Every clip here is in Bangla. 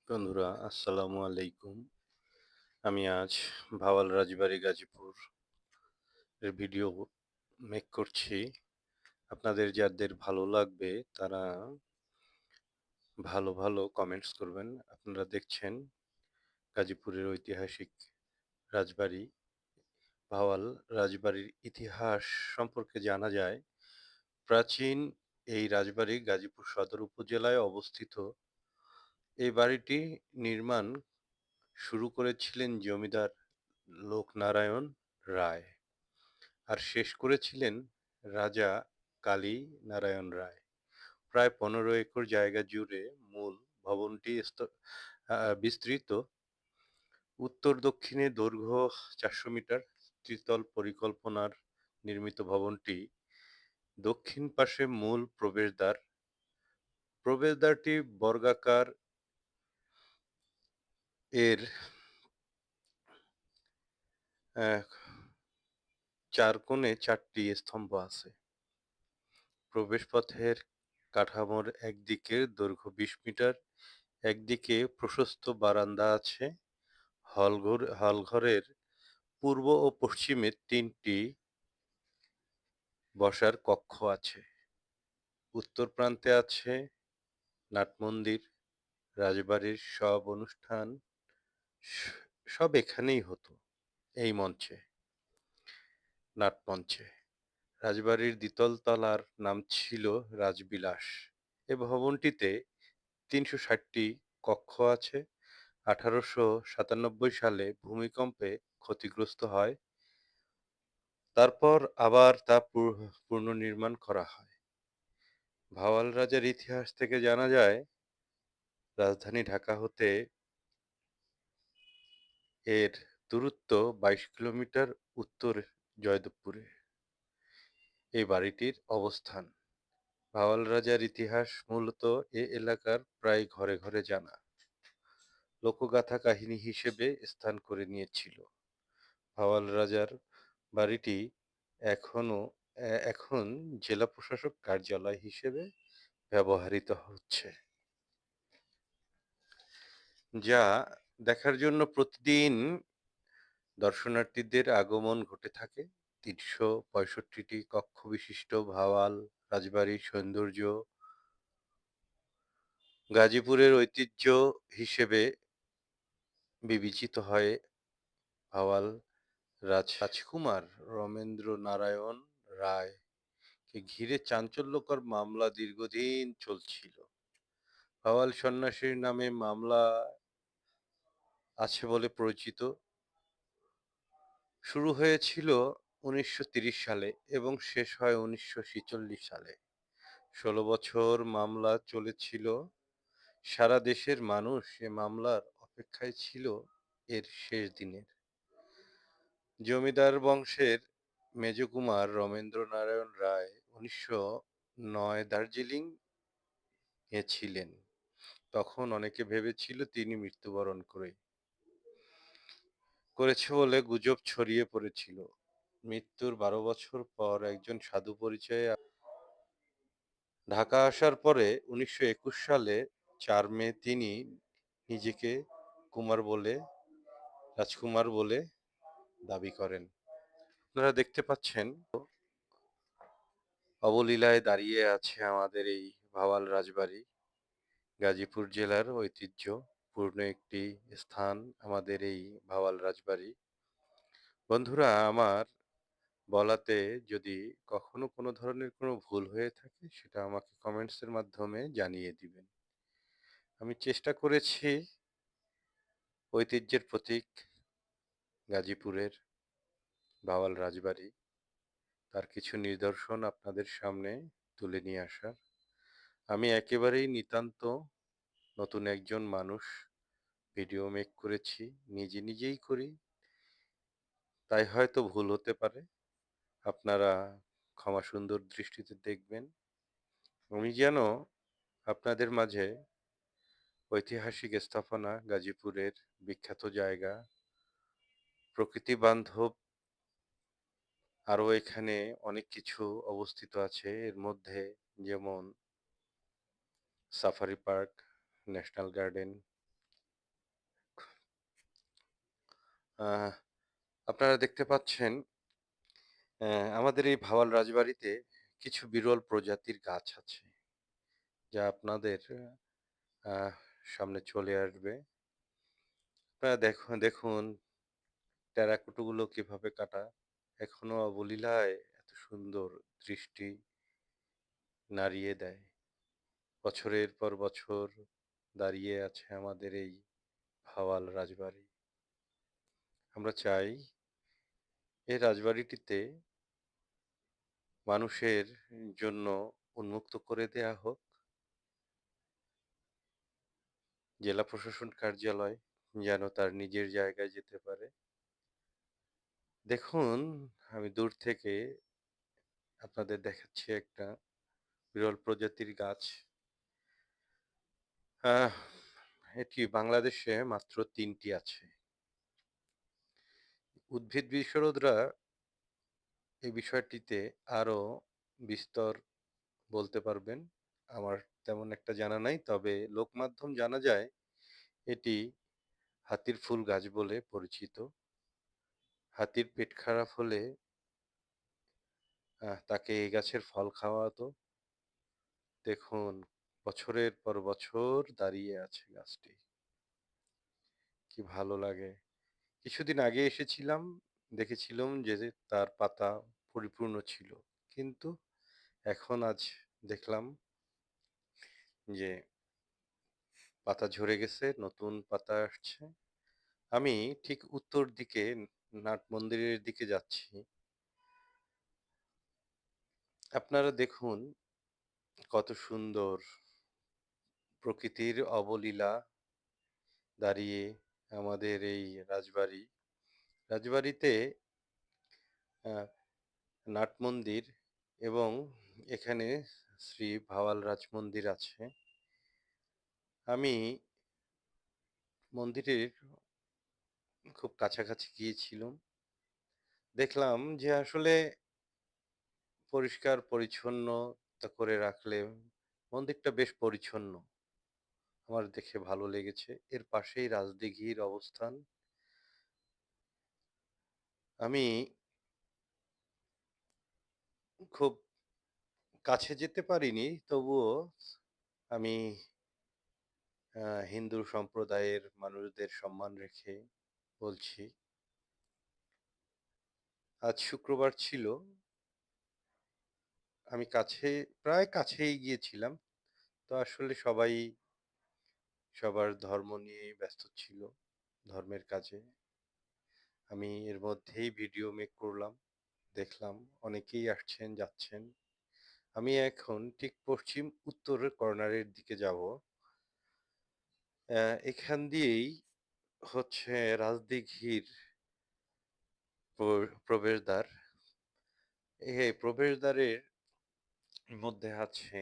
বন্ধুরা আসসালামু আলাইকুম। আমি আজ ভাওয়াল রাজবাড়ী গাজীপুর এর ভিডিও মেক করছি। আপনাদের যাদের ভালো লাগবে তারা ভালো ভালো কমেন্টস করবেন। আপনারা দেখছেন গাজীপুরের ঐতিহাসিক রাজবাড়ি। ভাওয়াল রাজবাড়ির ইতিহাস সম্পর্কে জানা যায়, প্রাচীন এই রাজবাড়ি গাজীপুর সদর উপজেলায় অবস্থিত। এই বাড়িটি নির্মাণ শুরু করেছিলেন জমিদার লোকনারায়ণ রায়, আর শেষ করেছিলেন রাজা কালী নারায়ণ রায়। প্রায় 15 একর জায়গা জুড়ে মূল ভবনটি বিস্তৃত। উত্তর দক্ষিণে দৈর্ঘ্য 400 মিটার ত্রিতল পরিকল্পনার নির্মিত ভবনটি। দক্ষিণ পাশে মূল প্রবেশদ্বার। প্রবেশদ্বারটি বর্গাকার। এর আহ, চার কোণে 4টি স্তম্ভ আছে। প্রবেশপথের কাঠামোর একদিকের দৈর্ঘ্য 20 মিটার, একদিকে প্রশস্ত বারান্দা আছে। হলঘরের পূর্ব ও পশ্চিমে 3টি বসার কক্ষ আছে। উত্তর প্রান্তে আছে নাটমন্দির। রাজবাড়ির সব অনুষ্ঠান সব এখানেই হতো, এই মঞ্চে, নাটমঞ্চে। রাজবাড়ির দ্বিতল তলার নাম ছিল রাজবিলাস। এ ভবনটিতে 360টি কক্ষ আছে। 1897 সালে ভূমিকম্পে ক্ষতিগ্রস্ত হয়। তারপর আবার তা পুনর্নির্মাণ করা হয়। ভাওয়াল রাজার ইতিহাস থেকে জানা যায়, রাজধানী ঢাকা হতে এর দূরত্ব 22 কিলোমিটার। উত্তর জয়দেবপুরে এই বাড়িটির অবস্থান। ভাওয়াল রাজার ইতিহাস মূলত এ এলাকার প্রায় ঘরে ঘরে জানা। লোকগাথা কাহিনী হিসেবে স্থান করে নিয়েছিল। ভাওয়াল রাজার বাড়িটি এখনো এখন জেলা প্রশাসক কার্যালয় হিসেবে ব্যবহৃত হচ্ছে, যা দেখার জন্য প্রতিদিন দর্শনার্থীদের আগমন ঘটে থাকে। 365টি কক্ষ বিশিষ্ট ভাওয়াল রাজবাড়ির সৌন্দর্য গাজীপুরের ঐতিহ্য হিসেবে বিবেচিত হয়। ভাওয়াল রাজকুমার রমেন্দ্র নারায়ণ রায় কে ঘিরে চাঞ্চল্যকর মামলা দীর্ঘদিন চলছিল। ভাওয়াল সন্ন্যাসীর নামে মামলা আছে বলে পরিচিত। শুরু হয়েছিল 1930 সালে এবং শেষ হয় 1946 সালে। 16 বছর মামলা চলেছিল। সারা দেশের মানুষ এ মামলার অপেক্ষায় ছিল এর শেষ দিনের। জমিদার বংশের মেজকুমার রমেন্দ্র নারায়ণ রায় 1909 দার্জিলিং এ ছিলেন। তখন অনেকে ভেবেছিল তিনি মৃত্যুবরণ করেছে বলে গুজব ছড়িয়ে পড়েছিল। মৃত্যুর 12 বছর পর একজন সাধু পরিচয়ে ঢাকা আসার পরে 1921 সালে 4 মে তিনি নিজেকে কুমার বলে রাজকুমার বলে দাবি করেন। আপনারা দেখতে পাচ্ছেন অবলীলায় দাঁড়িয়ে আছে আমাদের এই ভাওয়াল রাজবাড়ি। গাজীপুর জেলার ঐতিহ্যপূর্ণ একটি স্থান আমাদের এই ভাওয়াল রাজবাড়ি। বন্ধুরা, আমার বলাতে যদি কখনো কোনো ধরনের কোনো ভুল হয়ে থাকে সেটা আমাকে কমেন্টসের মাধ্যমে জানিয়ে দিবেন। আমি চেষ্টা করেছি ঐতিহ্যের প্রতীক গাজীপুরের ভাওয়াল রাজবাড়ি, তার কিছু নিদর্শন আপনাদের সামনে তুলে নিয়ে আসার। আমি একেবারেই নিতান্ত নতুন একজন মানুষ, ভিডিও মেক করেছি, নিজেই করি, তাই হয়তো ভুল হতে পারে। আপনারা ক্ষমা সুন্দর দৃষ্টিতে দেখবেন। আমি যেন আপনাদের মাঝে ঐতিহাসিক স্থাপনা, গাজীপুরের বিখ্যাত জায়গা, প্রকৃতি বান্ধব আরও এখানে অনেক কিছু অবস্থিত আছে। এর মধ্যে যেমন সাফারি পার্ক, ন্যাশনাল গার্ডেন, আহ আপনারা দেখতে পাচ্ছেন আমাদের এই ভাওয়াল রাজবাড়িতে কিছু বিরল প্রজাতির গাছ আছে, যা আপনাদের আহ সামনে চলে আসবে। আপনারা দেখুন দেখুন টেরাকোটাগুলো কিভাবে কাটা, এখনো অবলীলায় এত সুন্দর দৃষ্টি নাড়িয়ে দেয়। বছরের পর বছর দাঁড়িয়ে আছে আমাদের এই ভাওয়াল রাজবাড়ি। আমরা চাই এই রাজবাড়িটিতে মানুষের জন্য উন্মুক্ত করে দেয়া হোক। জেলা প্রশাসন কার্যালয় যেন তার নিজের জায়গায় যেতে পারে। দেখুন, আমি দূর থেকে আপনাদের দেখাচ্ছি একটা বিরল প্রজাতির গাছ। আহ এটি বাংলাদেশে মাত্র ৩ টি আছে। উদ্ভিদ বিশারদরা এই বিষয়টিতে আরো বিস্তর বলতে পারবেন। আমার তেমন একটা জানা নাই। তবে লোকমাধ্যম জানা যায় এটি হাতির ফুল গাছ বলে পরিচিত। হাতির পেট খারাপ হলে তাকে এই গাছের ফল খাওয়াতো। দেখুন, বছরের পর বছর দাঁড়িয়ে আছে গাছটি। কি ভালো লাগে। কিছুদিন আগে এসেছিলাম, দেখেছিলাম যে তার পাতা পরিপূর্ণ ছিল। কিন্তু এখন আজ দেখলাম যে পাতা ঝরে গেছে, নতুন পাতা আসছে। আমি ঠিক উত্তর দিকে নাট মন্দিরের দিকে যাচ্ছি। আপনারা দেখুন কত সুন্দর প্রকৃতির অবলীলা দাঁড়িয়ে আমাদের এই রাজবাড়ি। রাজবাড়িতে আহ, নাট মন্দির এবং এখানে শ্রী ভাওয়াল রাজ মন্দির আছে। আমি মন্দিরের খুব কাছাকাছি গিয়েছিলাম। দেখলাম যে আসলে পরিষ্কার পরিচ্ছন্নতা করে রাখলে মন্দিরটা বেশ পরিচ্ছন্ন। আমার দেখে ভালো লেগেছে। এর পাশেই রাজদিঘির অবস্থান। আমি খুব কাছে যেতে পারিনি, তবুও আমি হিন্দু সম্প্রদায়ের মানুষদের সম্মান রেখে বলছি। আজ শুক্রবার ছিল। আমি প্রায় কাছেই গিয়েছিলাম। তো আসলে সবাই সবার ধর্ম নিয়েই ব্যস্ত ছিল, ধর্মের কাজে। আমি এর মধ্যেই ভিডিও মেক করলাম। দেখলাম অনেকেই আসছেন যাচ্ছেন। আমি এখন ঠিক পশ্চিম উত্তরের কর্নারের দিকে যাব। এখান দিয়েই হচ্ছে রাজদিঘির প্রবেশদ্বার। এই প্রবেশদ্বারের মধ্যে আছে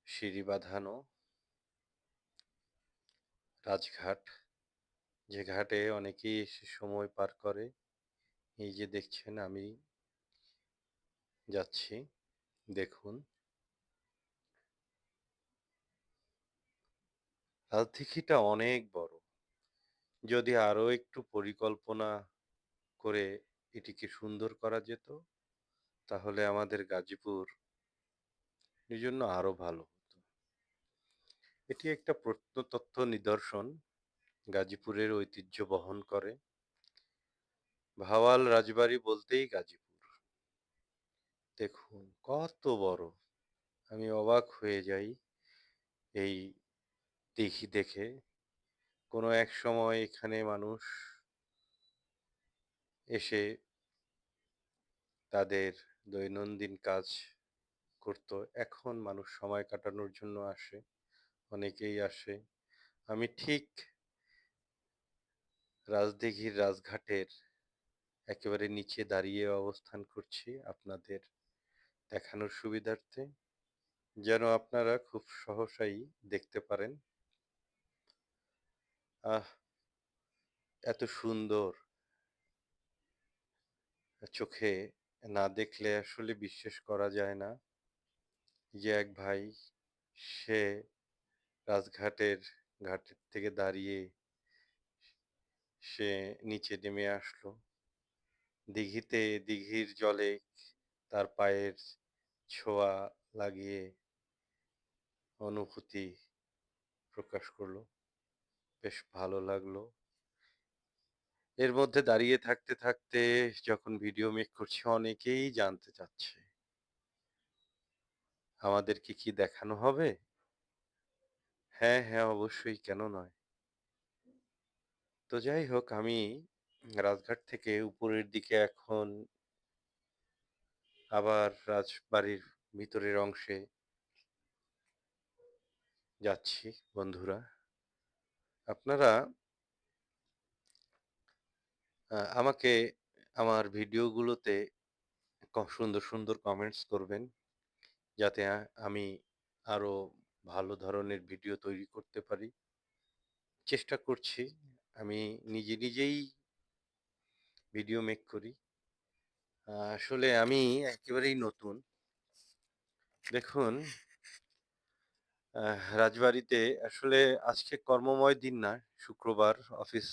সিঁড়ি বাঁধানো রাজঘাট, যে ঘাটে অনেকেই এসে সময় পার করে। এই যে দেখছেন আমি যাচ্ছি, দেখুন। রাজদিঘিটা অনেক বড়। যদি আরো একটু পরিকল্পনা করে এটিকে সুন্দর করা যেত, তাহলে আমাদের গাজীপুর এর জন্য আরো ভালো হতো। এটি একটা প্রত্নতত্ত্ব নিদর্শন, গাজীপুরের ঐতিহ্য বহন করে। ভাওয়াল রাজবাড়ি বলতেই গাজীপুর। দেখুন কত বড়! আমি অবাক হয়ে যাই এই দিঘি দেখে। কোনো এক সময় এখানে মানুষ এসে তাদের দৈনন্দিন কাজ করত। এখন মানুষ সময় কাটানোর জন্য আসে, অনেকেই আসে। আমি ঠিক রাজদিঘির রাজঘাটের একেবারে নিচে দাঁড়িয়ে অবস্থান করছি আপনাদের দেখানোর সুবিধার্থে, যেন আপনারা খুব সহসাই দেখতে পারেন। আহ এত সুন্দর, চোখে না দেখলে আসলে বিশ্বাস করা যায় না যে এক ভাই, সে রাজঘাটের ঘাটের থেকে দাঁড়িয়ে সে নিচে নেমে আসলো। দিঘিতে দিঘির জলে তার পায়ের ছোঁয়া লাগিয়ে অনুভূতি প্রকাশ করলো। বেশ ভালো লাগলো। এর মধ্যে দাঁড়িয়ে থাকতে, থাকতে যখন ভিডিও মেক করছি অনেকেই জানতে চাচ্ছে, আমাদেরকে কি দেখানো হবে? হ্যাঁ, হ্যাঁ, অবশ্যই কেন নয়? তো যাই হোক আমি রাজঘাট থেকে উপরের দিকে এখন আবার রাজবাড়ির ভিতরের অংশে যাচ্ছি বন্ধুরা। আপনারা আমাকে আমার ভিডিওগুলোতে সুন্দর, সুন্দর কমেন্টস করবেন যাতে আমি আরো ভালো ধরনের ভিডিও তৈরি করতে পারি। চেষ্টা করছি। আমি নিজেই ভিডিও মেক করি। আসলে আমি একেবারেই নতুন। দেখুন রাজবাড়িতে আসলে আজকে কর্মময় দিন না। শুক্রবার, অফিস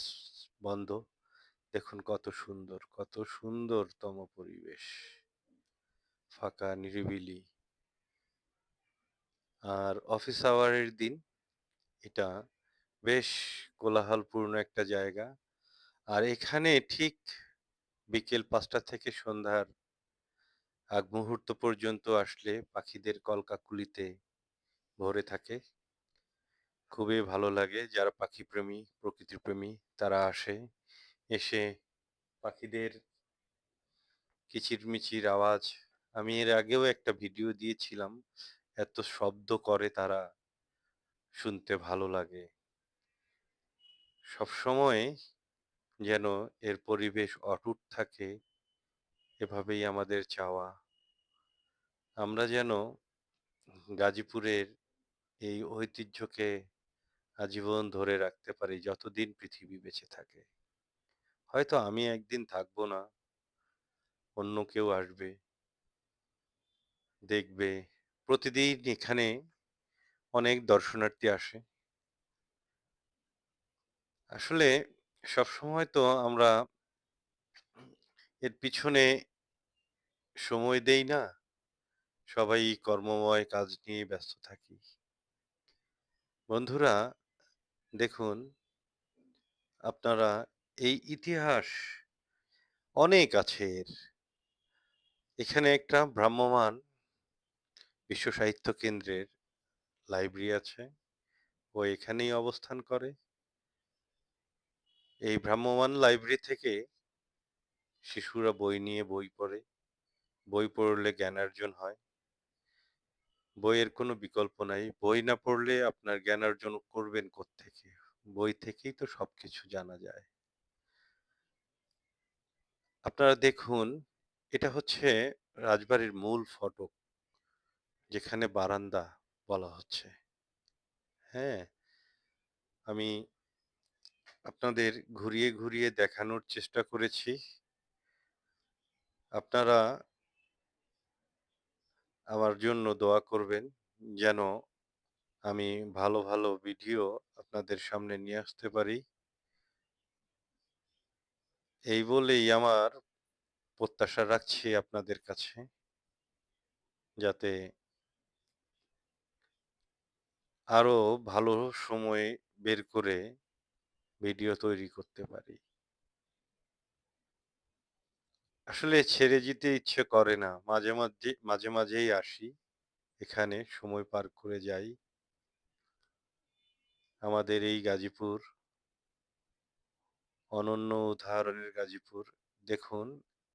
বন্ধ। দেখুন কত সুন্দরতম পরিবেশ। ফাঁকা নিরিবিলি। আর অফিস আওয়ারের দিন এটা বেশ কোলাহলপূর্ণ একটা জায়গা। আর এখানে ঠিক বিকেল ৫টা থেকে সন্ধ্যার আগ মুহূর্ত পর্যন্ত আসলে পাখিদের কলকাকলিতে ভরে থাকে। খুবই ভালো লাগে যারা পাখিপ্রেমী, প্রকৃতিপ্রেমী তারা আসে। এসে পাখিদের কিচিরমিচির আওয়াজ আমি এর আগেও একটা ভিডিও দিয়েছিলাম। এত শব্দ করে তারা, শুনতে ভালো লাগে। সবসময় যেন এর পরিবেশ অটুট থাকে এভাবেই আমাদের চাওয়া। আমরা যেন গাজীপুরের এই ঐতিহ্যকে আজীবন ধরে রাখতে পারি যতদিন পৃথিবী বেঁচে থাকে। হয়তো আমি একদিন থাকবো না, অন্য কেউ আসবে, দেখবে। প্রতিদিন এখানে অনেক দর্শনার্থী আসে। আসলে সবসময় তো আমরা এর পিছনে সময় দেই না। সবাই কর্মময় কাজ নিয়ে ব্যস্ত থাকি। বন্ধুরা দেখুন, আপনারা এই ইতিহাস অনেক আছে এর। এখানে একটা ভ্রাম্যমাণ বিশ্ব সাহিত্য কেন্দ্রের লাইব্রেরি আছে। ও এখানেই অবস্থান করে। এই ভ্রাম্যমাণ লাইব্রেরি থেকে শিশুরা বই নিয়ে বই পড়ে। বই পড়লে জ্ঞানার্জন হয়। বইয়ের কোনো বিকল্প নাই। বই না পড়লে আপনার জ্ঞান অর্জন করবেন কোত্থেকে? বই থেকেই তো সবকিছু জানা যায়। আপনারা দেখুন, এটা হচ্ছে রাজবাড়ির মূল ফটক, যেখানে বারান্দা বলা হচ্ছে। হ্যাঁ? আমি আপনাদের ঘুরিয়ে, ঘুরিয়ে দেখানোর চেষ্টা করেছি। আপনারা আমার জন্য দোয়া করবেন যেন আমি ভালো, ভালো ভিডিও আপনাদের সামনে নিয়ে আসতে পারি। এই বলেই আমার প্রত্যাশা রাখছি আপনাদের কাছে যাতে আরো ভালো সময় বের করে ভিডিও তৈরি করতে পারি। আসলে ছেড়ে যেতে ইচ্ছে করে না। মাঝে মাঝেই আসি। এখানে সময় পার করে যাই। আমাদের এই গাজীপুর অনন্য উদাহরণের গাজীপুর। দেখুন